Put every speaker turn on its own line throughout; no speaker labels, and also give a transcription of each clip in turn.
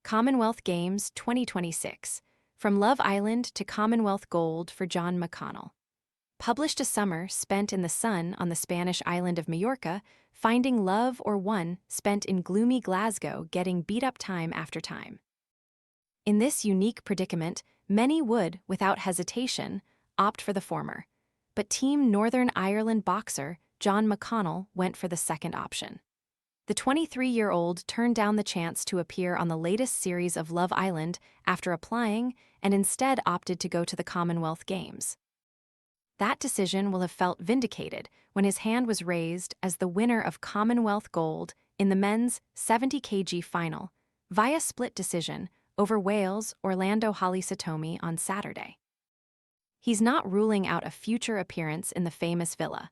Commonwealth Games 2026. From Love Island to Commonwealth Gold for Jon McConnell. Published a summer spent in the sun on the Spanish island of Mallorca, finding love or one spent in gloomy Glasgow getting beat up time after time. In this unique predicament, many would, without hesitation, opt for the former. But Team Northern Ireland boxer Jon McConnell went for the second option. The 23-year-old turned down the chance to appear on the latest series of Love Island after applying and instead opted to go to the Commonwealth Games. That decision will have felt vindicated when his hand was raised as the winner of Commonwealth Gold in the men's 70 kg final, via split decision over Wales Orlando Holley-Sotomi on Saturday. He's not ruling out a future appearance in the famous villa,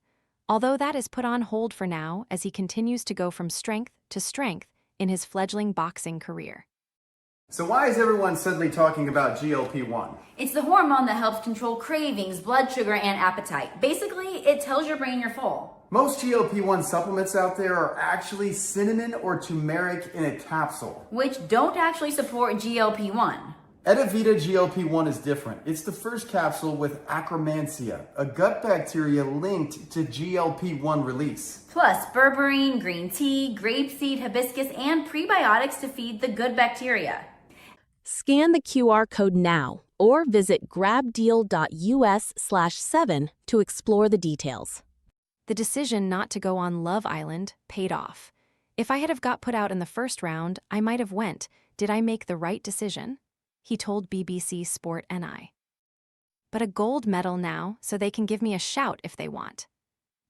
although that is put on hold for now as he continues to go from strength to strength in his fledgling boxing career.
So why is everyone suddenly talking about GLP-1?
It's the hormone that helps control cravings, blood sugar, and appetite. Basically, it tells your brain you're full.
Most GLP-1 supplements out there are actually cinnamon or turmeric in a capsule,
Which don't actually support GLP-1.
Edavita GLP-1 is different. It's the first capsule with Akkermansia, a gut bacteria linked to GLP-1 release.
Plus, berberine, green tea, grapeseed, hibiscus, and prebiotics to feed the good bacteria.
Scan the QR code now or visit grabdeal.us/7 to explore the details.
The decision not to go on Love Island paid off. If I had have got put out in the first round, I might have went. Did I make the right decision? He told BBC Sport NI. But a gold medal now, so they can give me a shout if they want.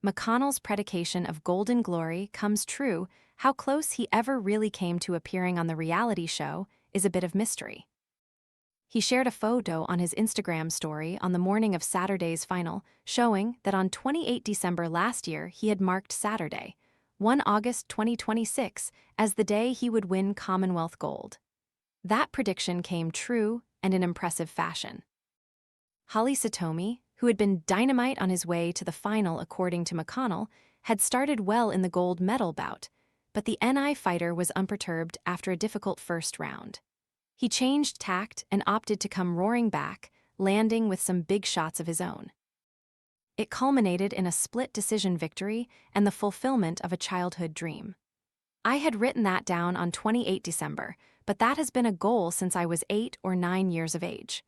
McConnell's predication of golden glory comes true. How close he ever really came to appearing on the reality show is a bit of mystery. He shared a photo on his Instagram story on the morning of Saturday's final, showing that on 28 December last year he had marked Saturday, 1 August 2026, as the day he would win Commonwealth Gold. That prediction came true and in impressive fashion. Holley-Sotomi, who had been dynamite on his way to the final according to McConnell, had started well in the gold medal bout, but the NI fighter was unperturbed after a difficult first round. He changed tact and opted to come roaring back, landing with some big shots of his own. It culminated in a split decision victory and the fulfillment of a childhood dream. I had written that down on 28 December, but that has been a goal since I was 8 or 9 years of age.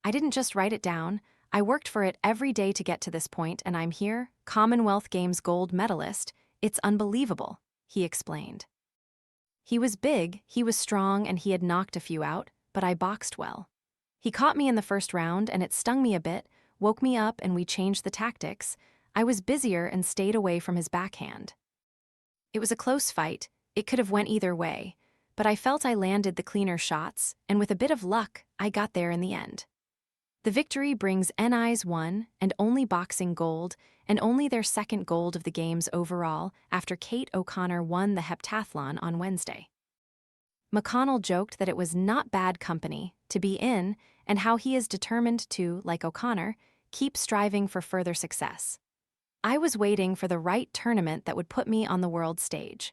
I didn't just write it down, I worked for it every day to get to this point, and I'm here, Commonwealth Games gold medalist. It's unbelievable, he explained. He was big, he was strong, and he had knocked a few out, but I boxed well. He caught me in the first round, and it stung me a bit, woke me up, and we changed the tactics. I was busier and stayed away from his backhand. It was a close fight, it could have went either way, but I felt I landed the cleaner shots, and with a bit of luck, I got there in the end. The victory brings NI's one and only boxing gold, and only their second gold of the Games overall after Kate O'Connor won the heptathlon on Wednesday. McConnell joked that it was not bad company to be in and how he is determined to, like O'Connor, keep striving for further success. I was waiting for the right tournament that would put me on the world stage.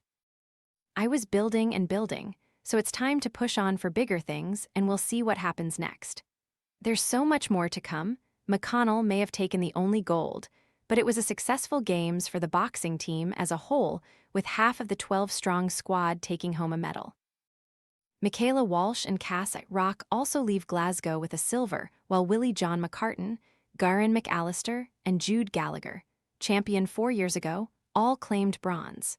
I was building and building, so it's time to push on for bigger things, and we'll see what happens next. There's so much more to come. McConnell may have taken the only gold, but it was a successful Games for the boxing team as a whole, with half of the 12-strong squad taking home a medal. Michaela Walsh and Cass Rock also leave Glasgow with a silver, while Jon McConnell, Garen McAllister, and Jude Gallagher, champion 4 years ago, all claimed bronze.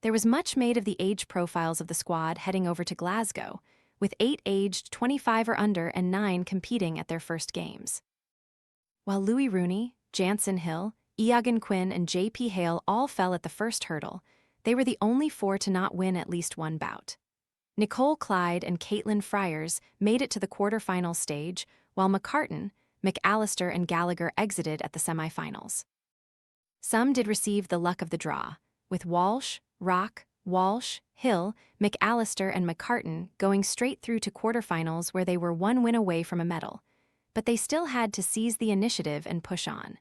There was much made of the age profiles of the squad heading over to Glasgow, with 8 aged 25 or under and 9 competing at their first Games. While Louis Rooney, Jansen Hill, Iagan Quinn, and J.P. Hale all fell at the first hurdle, they were the only 4 to not win at least one bout. Nicole Clyde and Caitlin Friars made it to the quarterfinal stage, while McCartan, McAllister, and Gallagher exited at the semifinals. Some did receive the luck of the draw, with Walsh, Rock, Walsh, Hill, McAllister, and McCartan going straight through to quarterfinals where they were 1 win away from a medal, but they still had to seize the initiative and push on.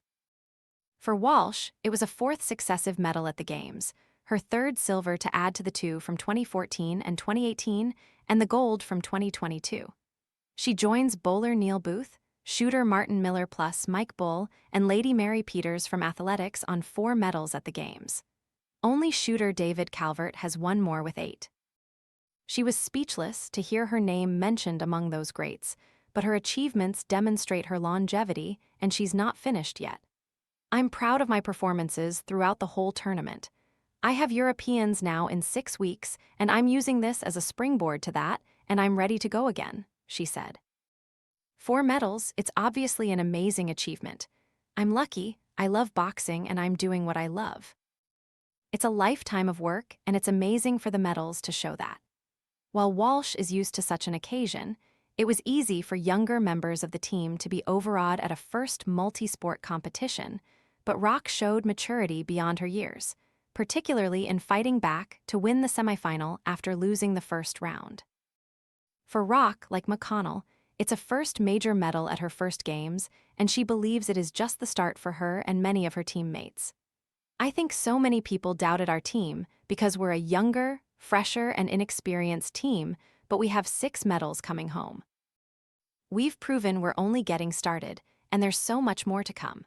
For Walsh, it was a 4th successive medal at the Games, her third silver to add to the two from 2014 and 2018, and the gold from 2022. She joins bowler Neil Booth, shooter Martin Miller plus Mike Bull, and Lady Mary Peters from athletics on 4 medals at the Games. Only shooter David Calvert has one more with 8. She was speechless to hear her name mentioned among those greats, but her achievements demonstrate her longevity, and she's not finished yet. I'm proud of my performances throughout the whole tournament. I have Europeans now in 6 weeks, and I'm using this as a springboard to that, and I'm ready to go again, she said. 4 medals, it's obviously an amazing achievement. I'm lucky, I love boxing, and I'm doing what I love. It's a lifetime of work, and it's amazing for the medals to show that. While Walsh is used to such an occasion, it was easy for younger members of the team to be overawed at a first multi-sport competition, but Rock showed maturity beyond her years, particularly in fighting back to win the semifinal after losing the first round. For Rock, like McConnell, it's a first major medal at her first Games, and she believes it is just the start for her and many of her teammates. I think so many people doubted our team because we're a younger, fresher, and inexperienced team, but we have 6 medals coming home. We've proven we're only getting started, and there's so much more to come.